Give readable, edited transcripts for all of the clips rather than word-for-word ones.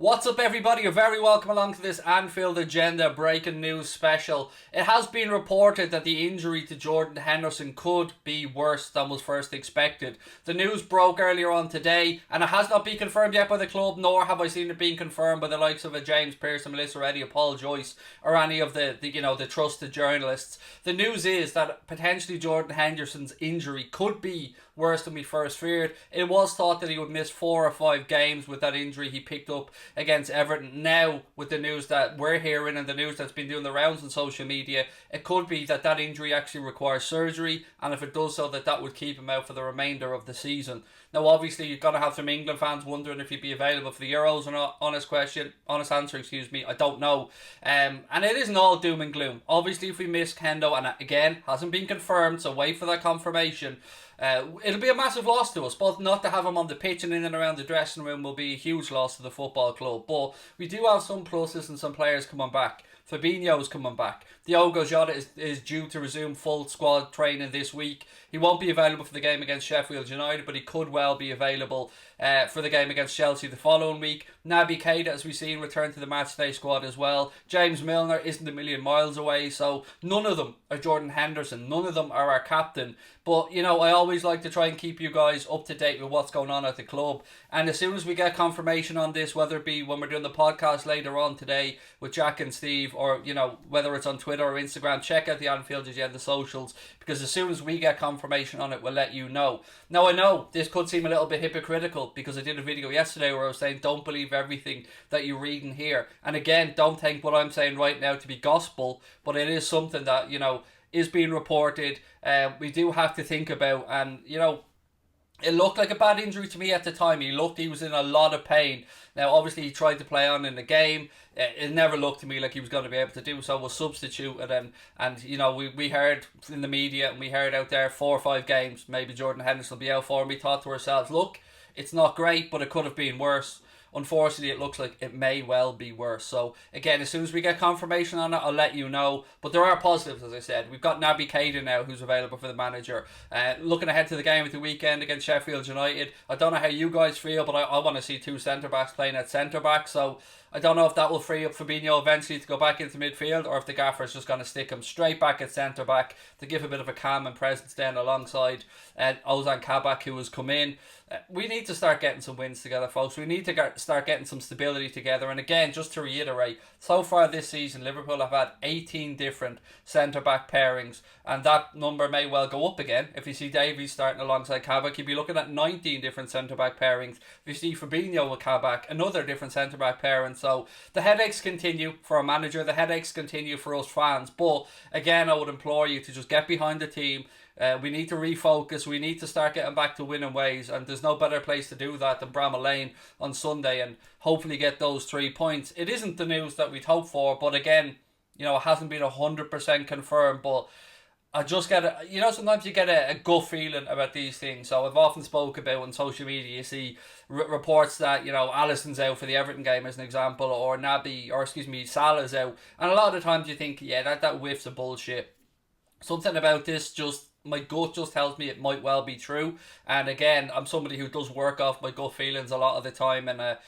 What's up, everybody? You're very welcome along to this Anfield Agenda breaking news special. It has been reported that the injury to Jurgen Henderson could be worse than was first expected. The news broke earlier on today, and it has not been confirmed yet by the club, nor have I seen it being confirmed by the likes of a James Pearson, Melissa Reddy, or Paul Joyce, or any of the trusted journalists. The news is that potentially Jurgen Henderson's injury could be worse than we first feared. It was thought that he would miss 4 or 5 games with that injury he picked up against Everton. Now, with the news that we're hearing and the news that's been doing the rounds on social media, it could be that that injury actually requires surgery, and if it does so, that would keep him out for the remainder of the season. Now, obviously, you're going to have some England fans wondering if he'd be available for the Euros or not. Honest answer, I don't know. And it isn't all doom and gloom. Obviously, if we miss Hendo, and again, hasn't been confirmed, so wait for that confirmation. It'll be a massive loss to us, both not to have him on the pitch and in and around the dressing room will be a huge loss to the football club. But we do have some pluses and some players coming back. Fabinho's coming back. Diogo Jota is due to resume full squad training this week. He won't be available for the game against Sheffield United, but he could well be available for the game against Chelsea the following week. Naby Keita, as we've seen, return to the matchday squad as well. James Milner isn't a million miles away, so none of them are Jurgen Henderson. None of them are our captain. But, I always like to try and keep you guys up to date with what's going on at the club. And as soon as we get confirmation on this, whether it be when we're doing the podcast later on today with Jack and Steve, or, whether it's on Twitter or Instagram, check out the Anfield Agenda socials, because as soon as we get confirmation on it, we'll let you know. Now, I know this could seem a little bit hypocritical, because I did a video yesterday where I was saying don't believe everything that you read and hear. And again, don't take what I'm saying right now to be gospel, but it is something that, is being reported. We do have to think about, and, it looked like a bad injury to me at the time. He was in a lot of pain. Now, obviously, he tried to play on in the game. It never looked to me like he was going to be able to do so. Was substituted, and we heard in the media and we heard out there 4 or 5 games, maybe Jurgen Henderson will be out for, and we thought to ourselves, look, it's not great, but it could have been worse. Unfortunately, it looks like it may well be worse. So, again, as soon as we get confirmation on it, I'll let you know. But there are positives, as I said. We've got Naby Keita now, who's available for the manager. Looking ahead to the game at the weekend against Sheffield United, I don't know how you guys feel, but I want to see 2 centre-backs playing at centre-back. So, I don't know if that will free up Fabinho eventually to go back into midfield, or if the gaffer is just going to stick him straight back at centre-back to give a bit of a calm and presence then alongside Ozan Kabak, who has come in. We need to start getting some wins together, folks. We need to start getting some stability together. And again, just to reiterate, so far this season, Liverpool have had 18 different centre-back pairings, and that number may well go up again. If you see Davies starting alongside Kabak, you'd be looking at 19 different centre-back pairings. If you see Fabinho with Kabak, another different centre-back pairing. So the headaches continue for a manager, the headaches continue for us fans. But again, I would implore you to just get behind the team. We need to refocus. We need to start getting back to winning ways, and there's no better place to do that than Bramall Lane on Sunday, and hopefully get those 3 points. It isn't the news that we'd hoped for, but again, it hasn't been 100% confirmed. But I just get sometimes you get a gut feeling about these things. So I've often spoke about on social media, you see reports that, Alisson's out for the Everton game as an example, or Salah's out. And a lot of the times you think, yeah, that whiffs of bullshit. Something about this my gut just tells me it might well be true. And again, I'm somebody who does work off my gut feelings a lot of the time, and I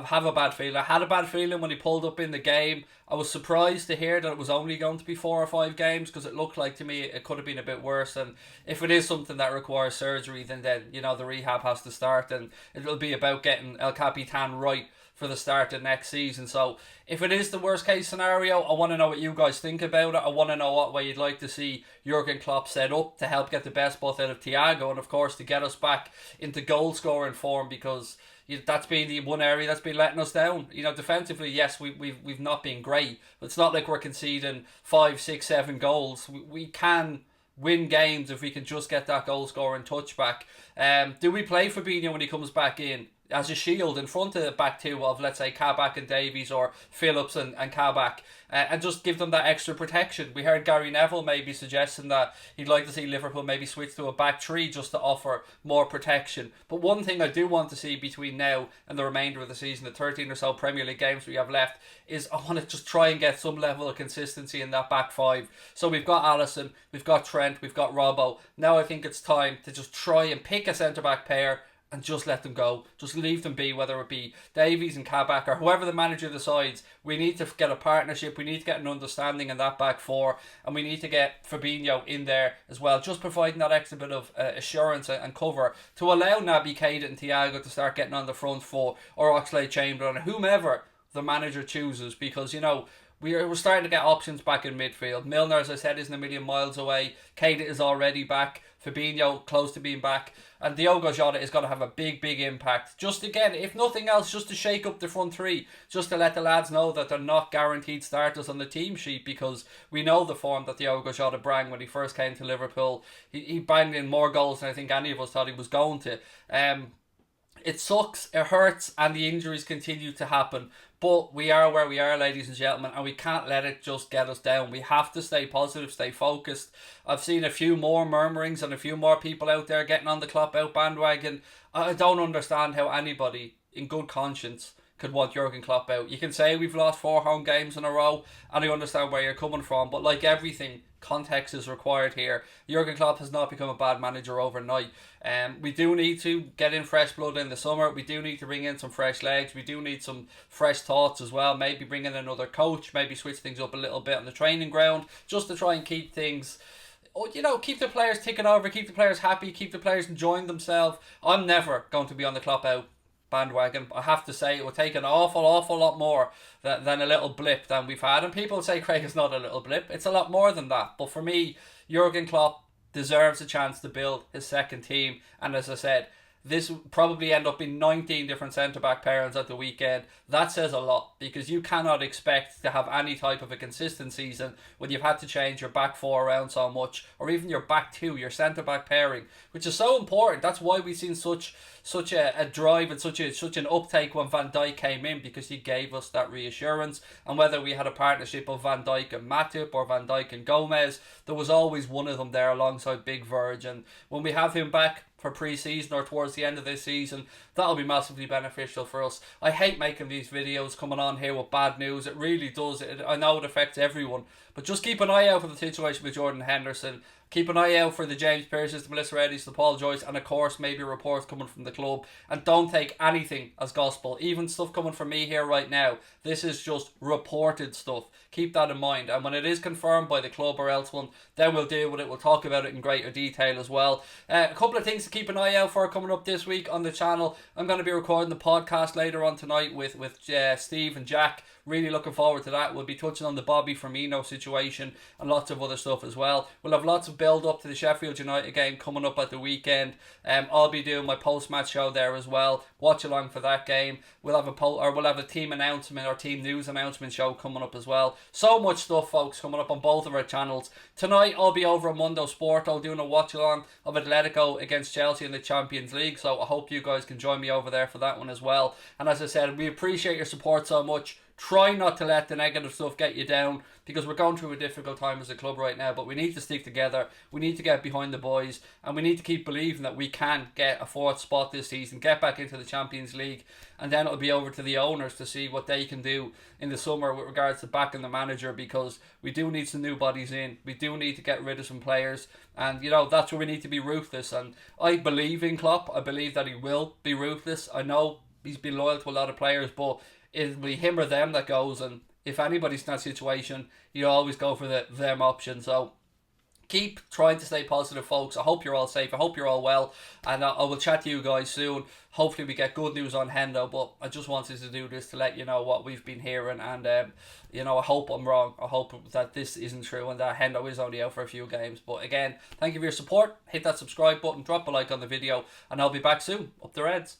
have a bad feeling. I had a bad feeling when he pulled up in the game. I was surprised to hear that it was only going to be 4 or 5 games, because it looked like to me it could have been a bit worse. And if it is something that requires surgery, then the rehab has to start, and it'll be about getting El Capitan right for the start of next season. So if it is the worst case scenario, I want to know what you guys think about it. I want to know what way you'd like to see Jurgen Klopp set up to help get the best both out of Thiago, and of course to get us back into goal scoring form, because that's been the one area that's been letting us down. Defensively, yes, we've not been great, but it's not like we're conceding 5, 6, 7 goals. We can win games if we can just get that goal scoring touch back. Do we play Fabinho when he comes back in as a shield in front of the back two of, let's say, Kabak and Davies, or Phillips and Kabak, and just give them that extra protection? We heard Gary Neville maybe suggesting that he'd like to see Liverpool maybe switch to a back 3 just to offer more protection. But one thing I do want to see between now and the remainder of the season, the 13 or so Premier League games we have left, is I want to just try and get some level of consistency in that back 5. So we've got Alisson, we've got Trent, we've got Robbo. Now I think it's time to just try and pick a centre-back pair and just let them go. Just leave them be, whether it be Davies and Kabak or whoever the manager decides. We need to get a partnership. We need to get an understanding in that back four, and we need to get Fabinho in there as well, just providing that extra bit of assurance and cover to allow Naby Keita and Thiago to start getting on the front foot, or Oxlade-Chamberlain, or whomever the manager chooses, because, you know, we're starting to get options back in midfield. Milner, as I said, isn't a million miles away. Keita is already back. Fabinho close to being back. And Diogo Jota is going to have a big, big impact. Just again, if nothing else, just to shake up the front three. Just to let the lads know that they're not guaranteed starters on the team sheet, because we know the form that Diogo Jota brought when he first came to Liverpool. He banged in more goals than I think any of us thought he was going to. It sucks, it hurts, and the injuries continue to happen. But we are where we are, ladies and gentlemen, and we can't let it just get us down. We have to stay positive, stay focused. I've seen a few more murmurings and a few more people out there getting on the Klopp out bandwagon. I don't understand how anybody in good conscience could want Jurgen Klopp out. You can say we've lost 4 home games in a row, and I understand where you're coming from, but like everything, context is required here. Jurgen Klopp has not become a bad manager overnight. We do need to get in fresh blood in the summer. We do need to bring in some fresh legs. We do need some fresh thoughts as well. Maybe bring in another coach. Maybe switch things up a little bit on the training ground, just to try and keep things, you know, keep the players ticking over, keep the players happy, keep the players enjoying themselves. I'm never going to be on the Klopp out bandwagon. I have to say it will take an awful lot more than a little blip than we've had. And people say, Craig, it's not a little blip. It's a lot more than that. But for me, Jurgen Klopp deserves a chance to build his second team. And as I said, this probably end up being 19 different centre-back pairings at the weekend. That says a lot, because you cannot expect to have any type of a consistent season when you've had to change your back four around so much, or even your back two, your centre-back pairing, which is so important. That's why we've seen such a drive and such an uptake when Van Dijk came in, because he gave us that reassurance. And whether we had a partnership of Van Dijk and Matip or Van Dijk and Gomez, there was always one of them there alongside Big Verge. And when we have him back for pre-season or towards the end of this season, that'll be massively beneficial for us. I hate making these videos coming on here with bad news. It really does. I know it affects everyone, but just keep an eye out for the situation with Jordan Henderson. Keep an eye out for the James Pearces, the Melissa Reddy's, the Paul Joyce, and of course maybe reports coming from the club. And don't take anything as gospel, even stuff coming from me here right now. This is just reported stuff. Keep that in mind. And when it is confirmed by the club or else one, then we'll deal with it. We'll talk about it in greater detail as well. A couple of things to keep an eye out for coming up this week on the channel. I'm going to be recording the podcast later on tonight with Steve and Jack. Really looking forward to that. We'll be touching on the Bobby Firmino situation and lots of other stuff as well. We'll have lots of build up to the Sheffield United game coming up at the weekend. I'll be doing my post-match show there as well. Watch along for that game. We'll have a team announcement or team news announcement show coming up as well. So much stuff, folks, coming up on both of our channels. Tonight I'll be over at Mundo Sport. I'll doing a watch along of Atletico against Chelsea in the Champions League. So I hope you guys can join me over there for that one as well. And as I said, we appreciate your support so much. Try not to let the negative stuff get you down, because we're going through a difficult time as a club right now, but we need to stick together. We need to get behind the boys, and we need to keep believing that we can get a 4th spot this season, get back into the Champions League, and then it'll be over to the owners to see what they can do in the summer with regards to backing the manager, because we do need some new bodies in. We do need to get rid of some players, and you know, that's where we need to be ruthless. And I believe in Klopp. I believe that he will be ruthless. I know he's been loyal to a lot of players, but it'll be him or them that goes, and if anybody's in that situation, you always go for them option. So keep trying to stay positive, folks. I hope you're all safe. I hope you're all well, and I will chat to you guys soon. Hopefully we get good news on Hendo, but I just wanted to do this to let you know what we've been hearing, and you know, I hope I'm wrong. I hope that this isn't true and that Hendo is only out for a few games. But again, thank you for your support. Hit that subscribe button, drop a like on the video, and I'll be back soon. Up the Reds.